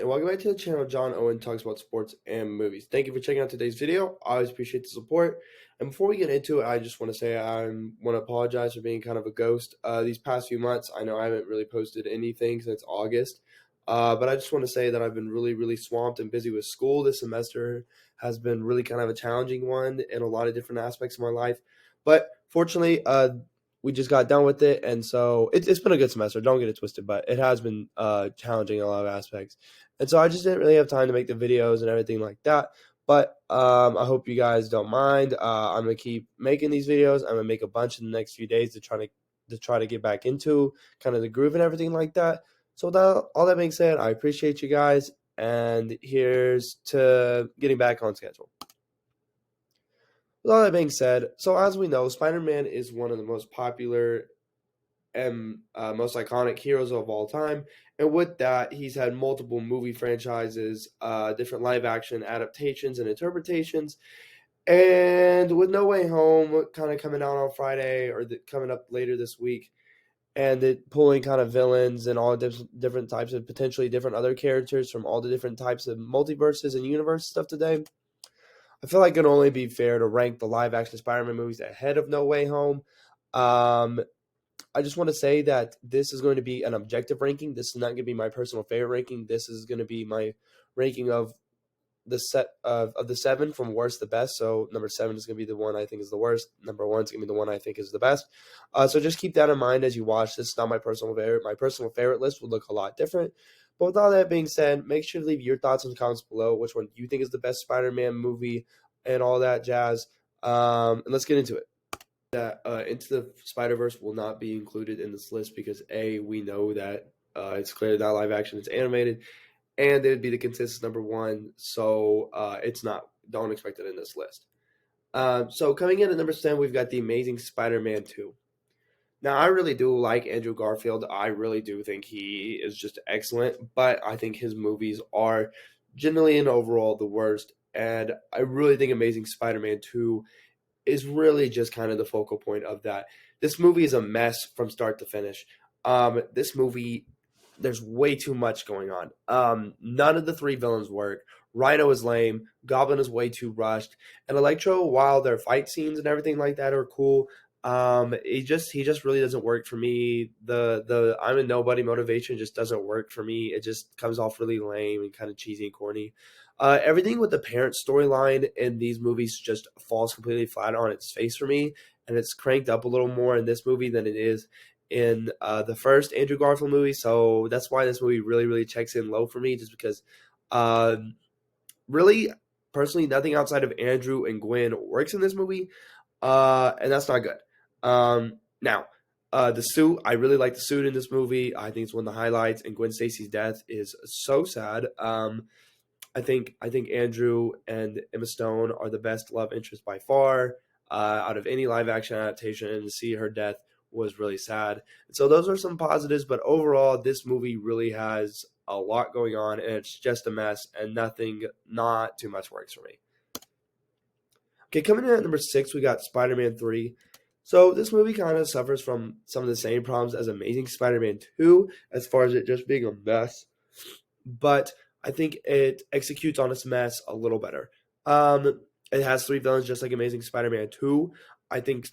And welcome back to the channel. John Owen talks about sports and movies. Thank you for checking out today's video. I always appreciate the support. And before we get into it, I just want to say I want to apologize for being kind of a ghost these past few months. I know I haven't really posted anything since August, but I just want to say that I've been really swamped and busy with school. This semester has been really kind of a challenging one in a lot of different aspects of my life. But fortunately, we just got done with it, and so it's been a good semester. Don't get it twisted, but it has been challenging in a lot of aspects. And so I just didn't really have time to make the videos and everything like that. But I hope you guys don't mind. I'm gonna keep making these videos. I'm gonna make a bunch in the next few days to try to get back into kind of the groove and everything like that. So with all that being said, I appreciate you guys, and here's to getting back on schedule. With all that being said, so as we know, Spider-Man is one of the most popular and most iconic heroes of all time. And with that, he's had multiple movie franchises, different live action adaptations and interpretations. And with No Way Home kind of coming out on Friday or coming up later this week, and it pulling kind of villains and all different types of potentially different other characters from all the different types of multiverses and universe stuff today, I feel like it'd only be fair to rank the live action Spider-Man movies ahead of No Way Home. Um, I just want to say that this is going to be an objective ranking. This is not going to be my personal favorite ranking. This is going to be my ranking of the set of the seven from worst to best. So number 7 is going to be the one I think is the worst. Number 1 is going to be the one I think is the best. So just keep that in mind as you watch. This is not my personal favorite. My personal favorite list would look a lot different. But with all that being said, make sure to leave your thoughts in the comments below. Which one you think is the best Spider-Man movie and all that jazz. And let's get into it. That Into the Spider-Verse will not be included in this list because we know that it's clearly not live action, it's animated, and it would be the consensus number 1, so it's not. Don't expect it in this list. So coming in at number 10, we've got The Amazing Spider-Man 2. Now, I really do like Andrew Garfield. I really do think he is just excellent, but I think his movies are generally and overall the worst, and I really think Amazing Spider-Man 2 is really just kind of the focal point of that. This movie is a mess from start to finish. This movie, there's way too much going on. None of the 3 villains work. Rhino is lame. Goblin is way too rushed. And Electro, while their fight scenes and everything like that are cool, he just really doesn't work for me. The I'm a nobody motivation just doesn't work for me. It just comes off really lame and kind of cheesy and corny. Everything with the parent storyline in these movies just falls completely flat on its face for me, and it's cranked up a little more in this movie than it is in the first Andrew Garfield movie. So that's why this movie really checks in low for me, just because really, personally, nothing outside of Andrew and Gwen works in this movie, and that's not good. Now, the suit, I really like the suit in this movie. I think it's one of the highlights, and Gwen Stacy's death is so sad. I think Andrew and Emma Stone are the best love interest by far out of any live action adaptation, and to see her death was really sad. And so those are some positives, but overall, this movie really has a lot going on, and it's just a mess, and not too much works for me. Okay, coming in at number 6, we got Spider-Man 3. So this movie kind of suffers from some of the same problems as Amazing Spider-Man 2, as far as it just being a mess. But I think it executes on its mess a little better. It has 3 villains just like Amazing Spider-Man 2. I think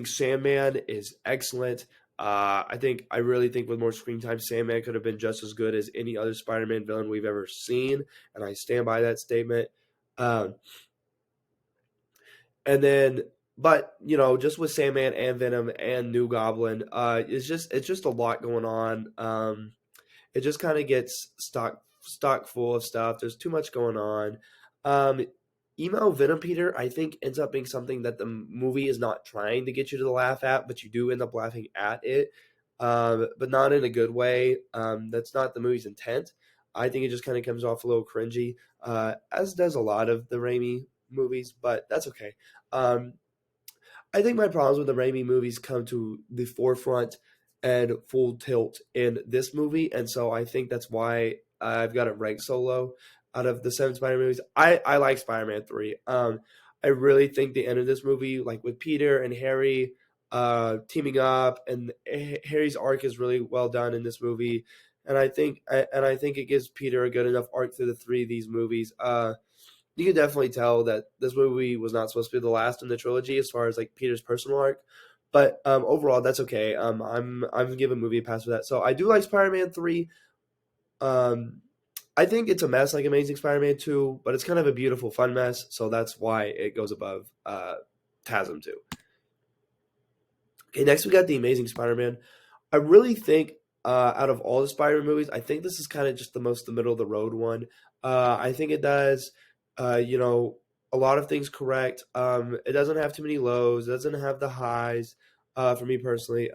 Sandman is excellent. I really think with more screen time, Sandman could have been just as good as any other Spider-Man villain we've ever seen, and I stand by that statement. But just with Sandman and Venom and New Goblin, it's just a lot going on. It just kind of gets stock full of stuff. There's too much going on. Emo Venom Peter, I think, ends up being something that the movie is not trying to get you to laugh at, but you do end up laughing at it, but not in a good way. That's not the movie's intent. I think it just kind of comes off a little cringy, as does a lot of the Raimi movies, but that's okay. I think my problems with the Raimi movies come to the forefront and full tilt in this movie, and so I think that's why I've got it ranked so low. Out of the 7 Spider-Man movies, I like Spider-Man 3. I really think the end of this movie, like with Peter and Harry teaming up, and Harry's arc is really well done in this movie, and I think it gives Peter a good enough arc through the three of these movies. You can definitely tell that this movie was not supposed to be the last in the trilogy as far as like Peter's personal arc, but overall that's okay. I'm giving movie a pass for that. So I do like Spider-Man 3. Um, I think it's a mess like Amazing Spider-Man 2, but it's kind of a beautiful, fun mess. So that's why it goes above TASM 2. Okay, next we got the Amazing Spider-Man. I really think out of all the Spider-Man movies, I think this is kind of just the most the middle of the road one. I think it does, you know, a lot of things correct. It doesn't have too many lows. It doesn't have the highs. For me personally,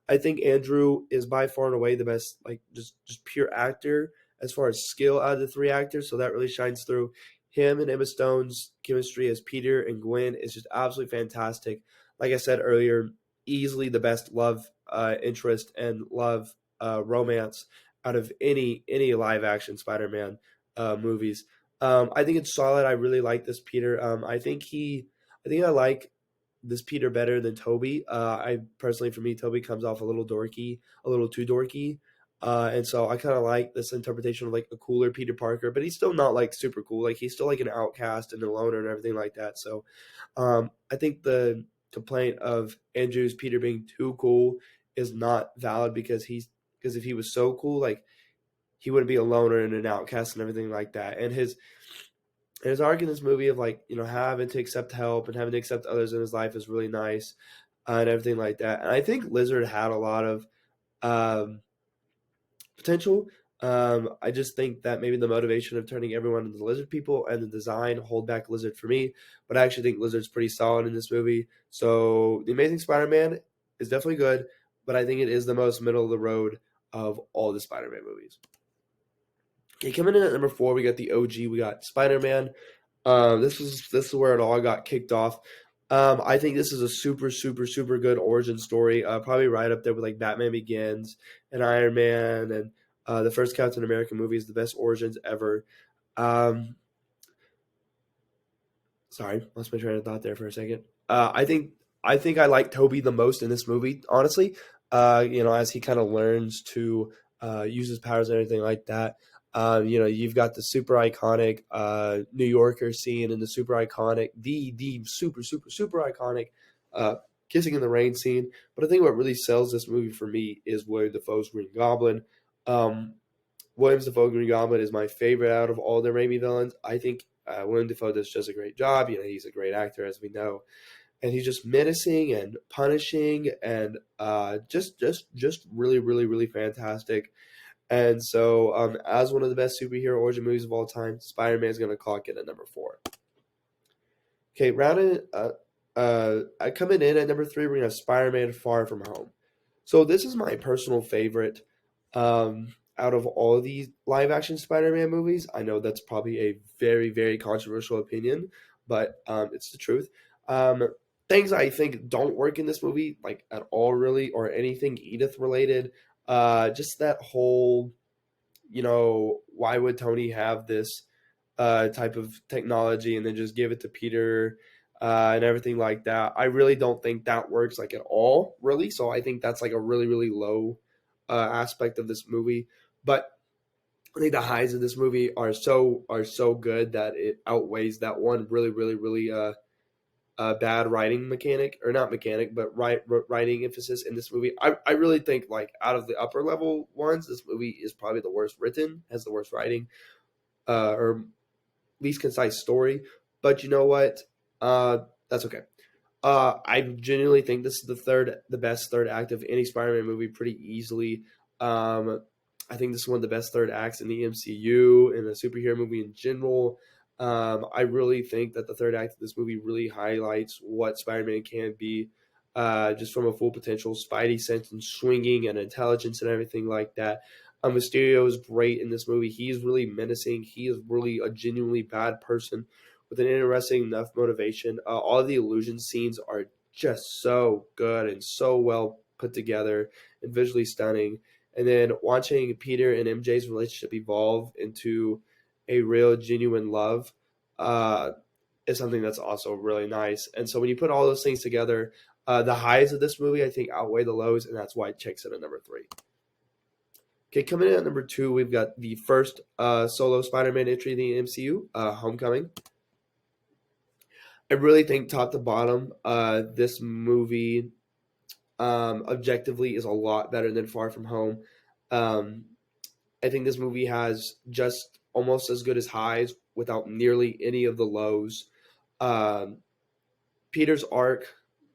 I think Andrew is by far and away the best, like just pure actor as far as skill out of the three actors. So that really shines through. Him and Emma Stone's chemistry as Peter and Gwen is just absolutely fantastic. Like I said earlier, easily the best love interest and love romance out of any live action Spider-Man movies. I think it's solid. I really like this Peter. I think I like this Peter better than Toby. I personally, for me, Toby comes off a little dorky, a little too dorky. And so I kind of like this interpretation of like a cooler Peter Parker, but he's still not like super cool. Like he's still like an outcast and a loner and everything like that. So I think the complaint of Andrew's Peter being too cool is not valid because if he was so cool, like he wouldn't be a loner and an outcast and everything like that. And his arc in this movie of like having to accept help and having to accept others in his life is really nice and everything like that. And I think Lizard had a lot of um, potential. I just think that maybe the motivation of turning everyone into lizard people and the design hold back Lizard for me. But I actually think Lizard's pretty solid in this movie. So the Amazing Spider-Man is definitely good, but I think it is the most middle of the road of all the Spider-Man movies. Okay, coming in at number 4, we got the OG. We got Spider-Man. This is where it all got kicked off. I think this is a super super super good origin story. Probably right up there with like Batman Begins and Iron Man and the first Captain America movie is the best origins ever. Um, Sorry, lost my train of thought there for a second. I think I like Toby the most in this movie, honestly. As he kind of learns to use his powers and everything like that. You've got the super iconic New Yorker scene and the super iconic, the super super super iconic uh, kissing in the rain scene. But I think what really sells this movie for me is William Dafoe's Green Goblin. Um, Williams Dafoe Green Goblin is my favorite out of all the Raimi villains. I think William Dafoe does just a great job. He's a great actor, as we know, and he's just menacing and punishing and just really really really fantastic. And so, as one of the best superhero origin movies of all time, Spider-Man is going to clock in at number 4. Okay, coming in at number 3, we're going to have Spider-Man Far From Home. So this is my personal favorite out of all of these live action Spider-Man movies. I know that's probably a very, very controversial opinion, but it's the truth. Things I think don't work in this movie, like at all really, or anything Edith related. Just that whole, why would Tony have this type of technology and then just give it to Peter and everything like that. I really don't think that works like at all, really. So I think that's like a really, really low aspect of this movie. But I think the highs of this movie are so good that it outweighs that one really, really, really bad writing mechanic or not mechanic, but writing emphasis in this movie. I really think like out of the upper level ones, this movie is probably the worst written, has the worst writing, or least concise story. But you know what? That's okay. I genuinely think this is the best third act of any Spider-Man movie, pretty easily. Um, I think this is one of the best third acts in the MCU and a superhero movie in general. I really think that the third act of this movie really highlights what Spider-Man can be, just from a full potential Spidey sense and swinging and intelligence and everything like that. Mysterio is great in this movie. He's really menacing. He is really a genuinely bad person with an interesting enough motivation. All the illusion scenes are just so good and so well put together and visually stunning. And then watching Peter and MJ's relationship evolve into a real, genuine love uh, is something that's also really nice. And so when you put all those things together, the highs of this movie, I think, outweigh the lows, and that's why it checks in at number 3. Okay, coming in at number two, we've got the first solo Spider-Man entry in the MCU, Homecoming. I really think top to bottom, this movie objectively is a lot better than Far From Home. Um, I think this movie has just almost as good as highs without nearly any of the lows. Um, Peter's arc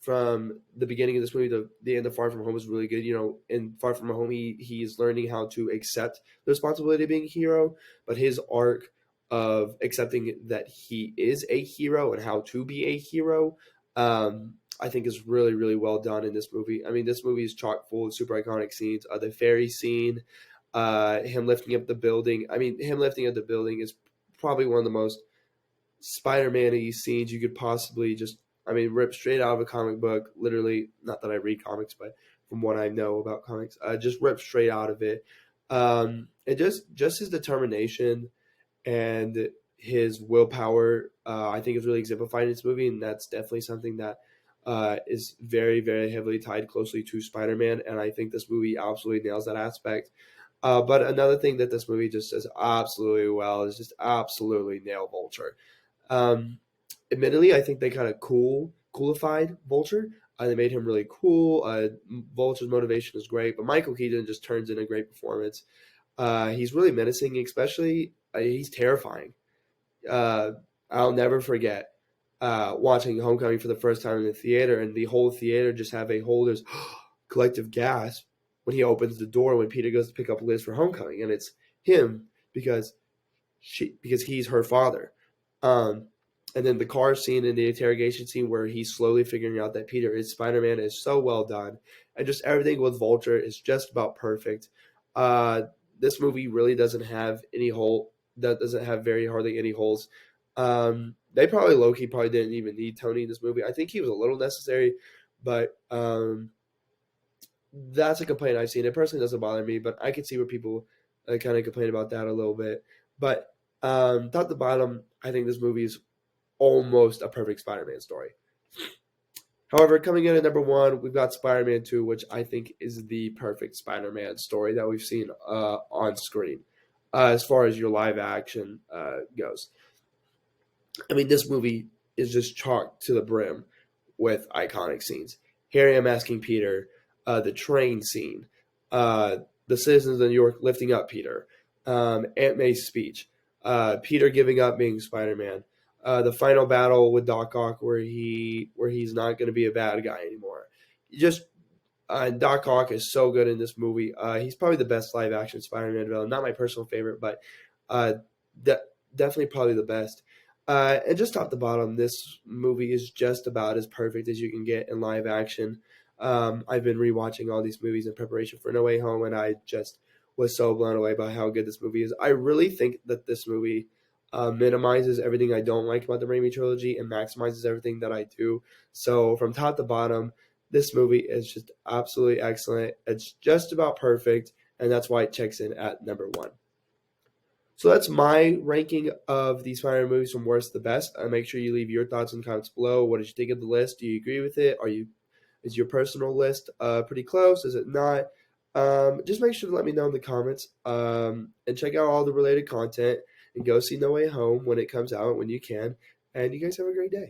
from the beginning of this movie to the end of Far From Home was really good. You know, in Far From Home, he's learning how to accept the responsibility of being a hero, but his arc of accepting that he is a hero and how to be a hero, I think is really really well done in this movie. I mean, this movie is chock full of super iconic scenes. The ferry scene, him lifting up the building. I mean, him lifting up the building is probably one of the most Spider-Man-y scenes you could possibly just, I mean, rip straight out of a comic book. Literally, not that I read comics, but from what I know about comics, just rip straight out of it. And just his determination and his willpower, I think is really exemplified in this movie, and that's definitely something that is very, very heavily tied closely to Spider-Man, and I think this movie absolutely nails that aspect. But another thing that this movie just does absolutely well is just absolutely nail Vulture. Um, Admittedly, I think they kind of coolified Vulture. They made him really cool. Vulture's motivation is great, but Michael Keaton just turns in a great performance. He's really menacing, especially he's terrifying. Uh, I'll never forget watching Homecoming for the first time in the theater, and the whole theater just have a holder's collective gasp when he opens the door when Peter goes to pick up Liz for Homecoming, and it's him because because he's her father. Um, and then the car scene and the interrogation scene where he's slowly figuring out that Peter is Spider-Man is so well done, and just everything with Vulture is just about perfect. Uh, this movie really doesn't have any hole. That doesn't have very hardly any holes. They probably Loki probably didn't even need Tony in this movie. I think he was a little necessary, but that's a complaint I've seen. It personally doesn't bother me, but I can see where people kind of complain about that a little bit. But top to bottom, I think this movie is almost a perfect Spider-Man story. However, coming in at number one, we've got Spider-Man 2, which I think is the perfect Spider-Man story that we've seen on screen as far as your live action goes. I mean, this movie is just chalked to the brim with iconic scenes. Here I am asking Peter, the train scene, the citizens of New York lifting up Peter, Aunt May's speech, Peter giving up being Spider-Man, the final battle with Doc Ock where he's not going to be a bad guy anymore. Just Doc Ock is so good in this movie. He's probably the best live action Spider-Man villain. Not my personal favorite, but uh, de- definitely probably the best. And just top to bottom, this movie is just about as perfect as you can get in live action. I've been rewatching all these movies in preparation for No Way Home, and I just was so blown away by how good this movie is. I really think that this movie minimizes everything I don't like about the Raimi trilogy and maximizes everything that I do. So from top to bottom, this movie is just absolutely excellent. It's just about perfect, and that's why it checks in at number one. So that's my ranking of these Spider-Man movies from worst to best. Make sure you leave your thoughts and comments below. What did you think of the list? Do you agree with it? Is your personal list pretty close? Is it not? Just make sure to let me know in the comments and check out all the related content and go see No Way Home when it comes out when you can. And you guys have a great day.